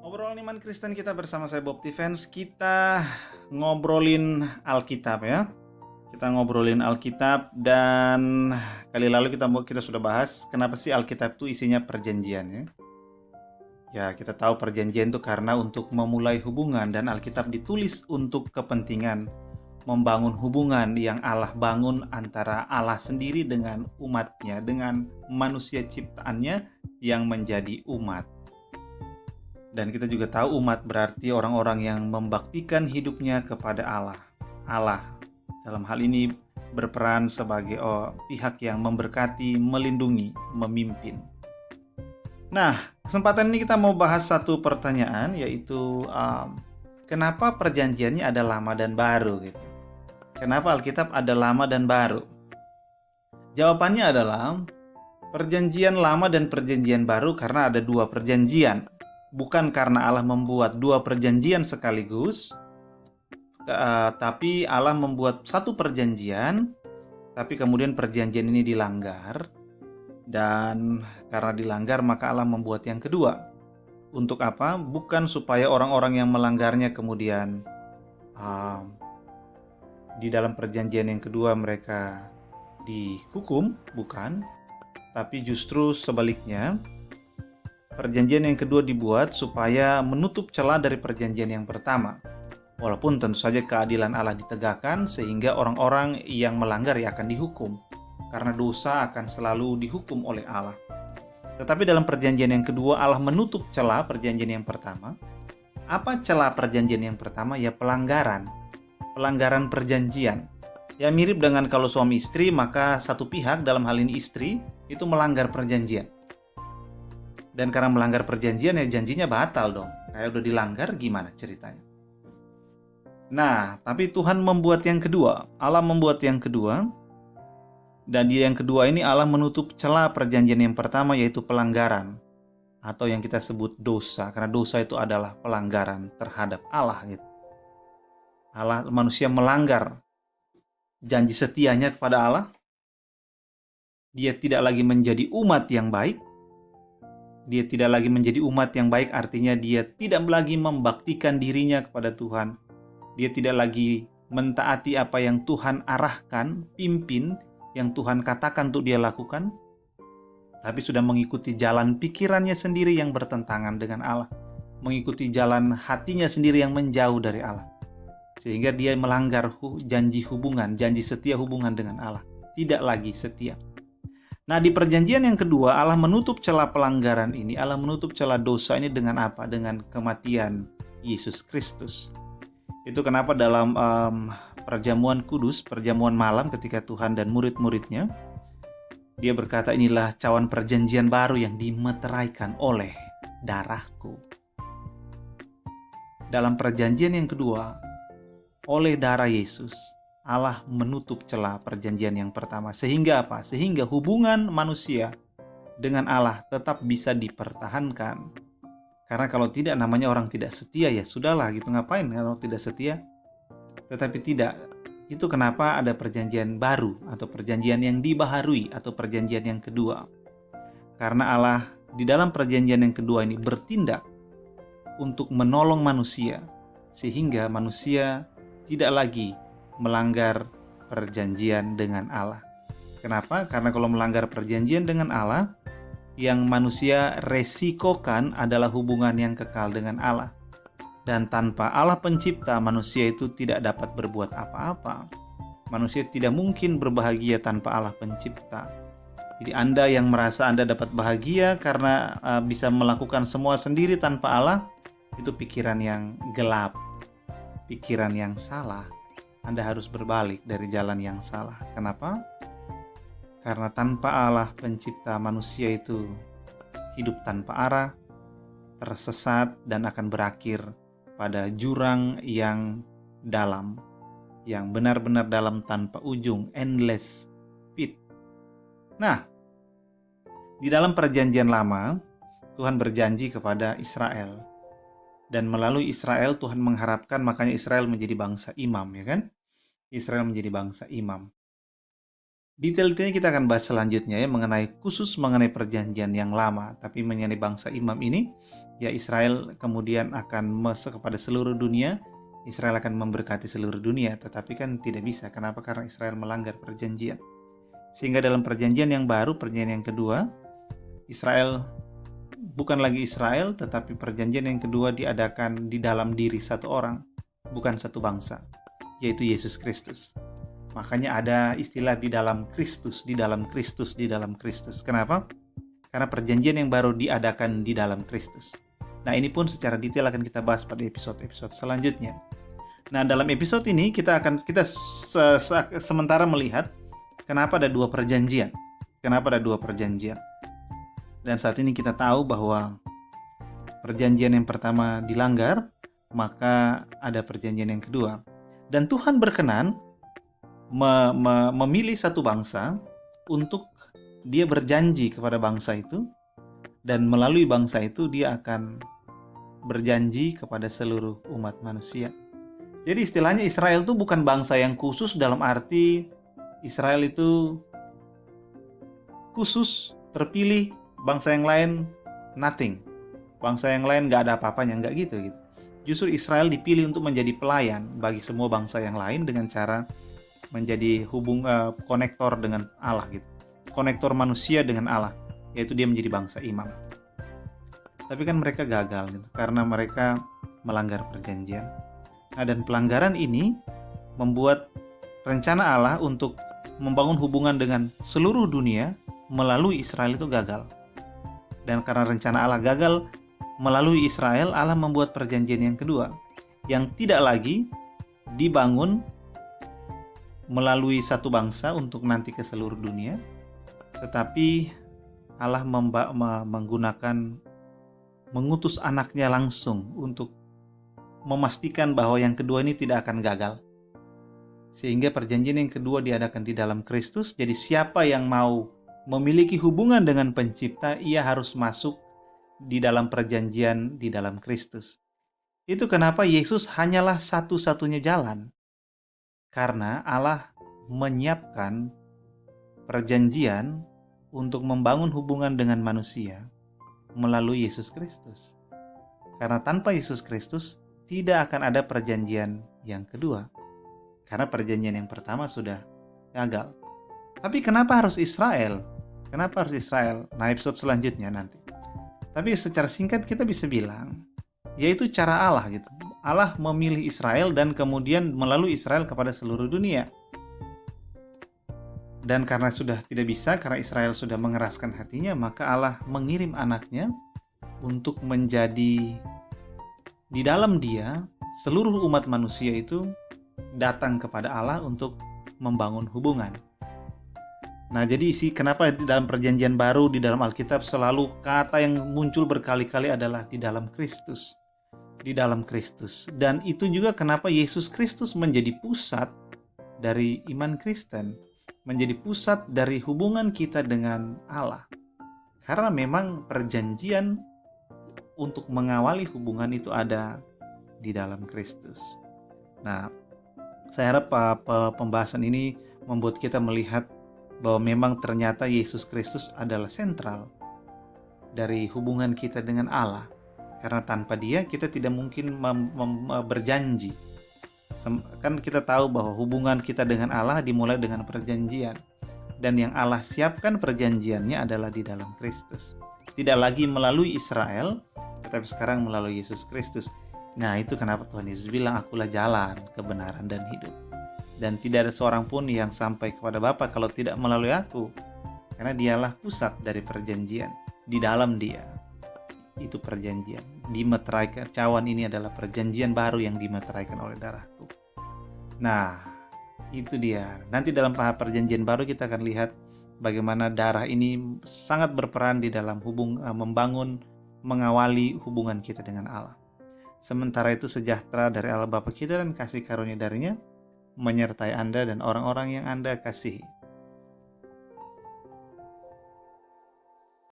Obrolan iman Kristen kita bersama saya Bob Defense. Kita ngobrolin Alkitab ya. Kita ngobrolin Alkitab dan kali lalu kita sudah bahas kenapa sih Alkitab itu isinya perjanjian ya. Ya, kita tahu perjanjian itu karena untuk memulai hubungan dan Alkitab ditulis untuk kepentingan membangun hubungan yang Allah bangun antara Allah sendiri dengan umatnya, dengan manusia ciptaannya yang menjadi umat. Dan kita juga tahu umat berarti orang-orang yang membaktikan hidupnya kepada Allah. Allah dalam hal ini berperan sebagai pihak yang memberkati, melindungi, memimpin. Nah, kesempatan ini kita mau bahas satu pertanyaan, yaitu kenapa perjanjiannya ada lama dan baru gitu. Kenapa Alkitab ada lama dan baru? Jawabannya adalah perjanjian lama dan perjanjian baru karena ada dua perjanjian. Bukan karena Allah membuat dua perjanjian sekaligus, tapi Allah membuat satu perjanjian, tapi kemudian perjanjian ini dilanggar, dan karena dilanggar maka Allah membuat yang kedua. Untuk apa? Bukan supaya orang-orang yang melanggarnya kemudian di dalam perjanjian yang kedua mereka dihukum, bukan, tapi justru sebaliknya. Perjanjian yang kedua dibuat supaya menutup celah dari perjanjian yang pertama. Walaupun tentu saja keadilan Allah ditegakkan sehingga orang-orang yang melanggar akan dihukum. Karena dosa akan selalu dihukum oleh Allah. Tetapi dalam perjanjian yang kedua Allah menutup celah perjanjian yang pertama. Apa celah perjanjian yang pertama? Ya pelanggaran. Pelanggaran perjanjian. Ya mirip dengan kalau suami istri, maka satu pihak dalam hal ini istri itu melanggar perjanjian. Dan karena melanggar perjanjian ya janjinya batal dong. Kayak udah dilanggar gimana ceritanya? Nah, tapi Tuhan membuat yang kedua. Allah membuat yang kedua. Dan di yang kedua ini Allah menutup celah perjanjian yang pertama yaitu pelanggaran. Atau yang kita sebut dosa. Karena dosa itu adalah pelanggaran terhadap Allah gitu. Manusia melanggar janji setianya kepada Allah. Dia tidak lagi menjadi umat yang baik. Dia tidak lagi menjadi umat yang baik, artinya dia tidak lagi membaktikan dirinya kepada Tuhan. Dia tidak lagi mentaati apa yang Tuhan arahkan, pimpin, yang Tuhan katakan untuk dia lakukan. Tapi sudah mengikuti jalan pikirannya sendiri yang bertentangan dengan Allah. Mengikuti jalan hatinya sendiri yang menjauh dari Allah. Sehingga dia melanggar janji setia hubungan dengan Allah. Tidak lagi setia. Nah, di perjanjian yang kedua, Allah menutup celah pelanggaran ini, Allah menutup celah dosa ini dengan apa? Dengan kematian Yesus Kristus. Itu kenapa dalam perjamuan kudus, perjamuan malam ketika Tuhan dan murid-muridnya, dia berkata, inilah cawan perjanjian baru yang dimeteraikan oleh darahku. Dalam perjanjian yang kedua, oleh darah Yesus, Allah menutup celah perjanjian yang pertama. Sehingga apa? Sehingga hubungan manusia dengan Allah tetap bisa dipertahankan. Karena kalau tidak namanya orang tidak setia ya sudahlah gitu, ngapain kalau tidak setia? Tetapi tidak. Itu kenapa ada perjanjian baru atau perjanjian yang dibaharui atau perjanjian yang kedua. Karena Allah di dalam perjanjian yang kedua ini bertindak untuk menolong manusia sehingga manusia tidak lagi melanggar perjanjian dengan Allah. Kenapa? Karena kalau melanggar perjanjian dengan Allah, yang manusia resikokan adalah hubungan yang kekal dengan Allah. Dan tanpa Allah pencipta, manusia itu tidak dapat berbuat apa-apa. Manusia tidak mungkin berbahagia tanpa Allah pencipta. Jadi Anda yang merasa Anda dapat bahagia karena bisa melakukan semua sendiri tanpa Allah, itu pikiran yang gelap, pikiran yang salah. Anda harus berbalik dari jalan yang salah. Kenapa? Karena tanpa Allah pencipta, manusia itu hidup tanpa arah, tersesat, dan akan berakhir pada jurang yang dalam, yang benar-benar dalam tanpa ujung, endless pit. Nah, di dalam perjanjian lama, Tuhan berjanji kepada Israel. Dan melalui Israel Tuhan mengharapkan, makanya Israel menjadi bangsa imam, ya kan? Israel menjadi bangsa imam. Detail-detailnya kita akan bahas selanjutnya ya, khusus mengenai perjanjian yang lama. Tapi mengenai bangsa imam ini, ya Israel kemudian akan masuk kepada seluruh dunia, Israel akan memberkati seluruh dunia. Tetapi kan tidak bisa, kenapa? Karena Israel melanggar perjanjian. Sehingga dalam perjanjian yang baru, perjanjian yang kedua, Israel bukan lagi Israel, tetapi perjanjian yang kedua diadakan di dalam diri satu orang, bukan satu bangsa, yaitu Yesus Kristus. Makanya ada istilah di dalam Kristus, di dalam Kristus, di dalam Kristus. Kenapa? Karena perjanjian yang baru diadakan di dalam Kristus. Nah, ini pun secara detail akan kita bahas pada episode-episode selanjutnya. Nah, dalam episode ini kita sementara melihat kenapa ada dua perjanjian. Kenapa ada dua perjanjian? Dan saat ini kita tahu bahwa perjanjian yang pertama dilanggar, maka ada perjanjian yang kedua. Dan Tuhan berkenan memilih satu bangsa untuk dia berjanji kepada bangsa itu, dan melalui bangsa itu dia akan berjanji kepada seluruh umat manusia. Jadi istilahnya Israel itu bukan bangsa yang khusus dalam arti Israel itu khusus, terpilih, bangsa yang lain nothing. Bangsa yang lain gak ada apa-apanya, gak gitu. Justru Israel dipilih untuk menjadi pelayan bagi semua bangsa yang lain dengan cara menjadi konektor dengan Allah gitu. Konektor manusia dengan Allah, yaitu dia menjadi bangsa imam. Tapi kan mereka gagal gitu, karena mereka melanggar perjanjian. Nah, dan pelanggaran ini membuat rencana Allah untuk membangun hubungan dengan seluruh dunia melalui Israel itu gagal. Dan karena rencana Allah gagal melalui Israel, Allah membuat perjanjian yang kedua, yang tidak lagi dibangun melalui satu bangsa untuk nanti ke seluruh dunia, tetapi Allah mengutus anaknya langsung untuk memastikan bahwa yang kedua ini tidak akan gagal. Sehingga perjanjian yang kedua diadakan di dalam Kristus. Jadi siapa yang mau memiliki hubungan dengan pencipta, ia harus masuk di dalam perjanjian di dalam Kristus. Itu kenapa Yesus hanyalah satu-satunya jalan. Karena Allah menyiapkan perjanjian untuk membangun hubungan dengan manusia melalui Yesus Kristus. Karena tanpa Yesus Kristus tidak akan ada perjanjian yang kedua. Karena perjanjian yang pertama sudah gagal. Tapi kenapa harus Israel? Kenapa harus Israel? Nah, episode selanjutnya nanti. Tapi secara singkat kita bisa bilang, yaitu cara Allah gitu. Allah memilih Israel dan kemudian melalui Israel kepada seluruh dunia. Dan karena sudah tidak bisa, karena Israel sudah mengeraskan hatinya, maka Allah mengirim anaknya untuk menjadi di dalam dia seluruh umat manusia itu datang kepada Allah untuk membangun hubungan. Nah, jadi kenapa di dalam perjanjian baru di dalam Alkitab selalu kata yang muncul berkali-kali adalah di dalam Kristus. Di dalam Kristus. Dan itu juga kenapa Yesus Kristus menjadi pusat dari iman Kristen, menjadi pusat dari hubungan kita dengan Allah. Karena memang perjanjian untuk mengawali hubungan itu ada di dalam Kristus. Nah, saya harap pembahasan ini membuat kita melihat bahwa memang ternyata Yesus Kristus adalah sentral dari hubungan kita dengan Allah. Karena tanpa dia kita tidak mungkin berjanji. Kan kita tahu bahwa hubungan kita dengan Allah dimulai dengan perjanjian. Dan yang Allah siapkan perjanjiannya adalah di dalam Kristus. Tidak lagi melalui Israel, tetapi sekarang melalui Yesus Kristus. Nah, itu kenapa Tuhan Yesus bilang, akulah jalan, kebenaran, dan hidup. Dan tidak ada seorang pun yang sampai kepada Bapa kalau tidak melalui aku. Karena dialah pusat dari perjanjian. Di dalam dia. Itu perjanjian. Dimeteraikan, cawan ini adalah perjanjian baru yang dimeteraikan oleh darahku. Nah, itu dia. Nanti dalam perjanjian baru kita akan lihat bagaimana darah ini sangat berperan di dalam membangun, mengawali hubungan kita dengan Allah. Sementara itu sejahtera dari Allah Bapa kita dan kasih karunia darinya menyertai Anda dan orang-orang yang Anda kasihi.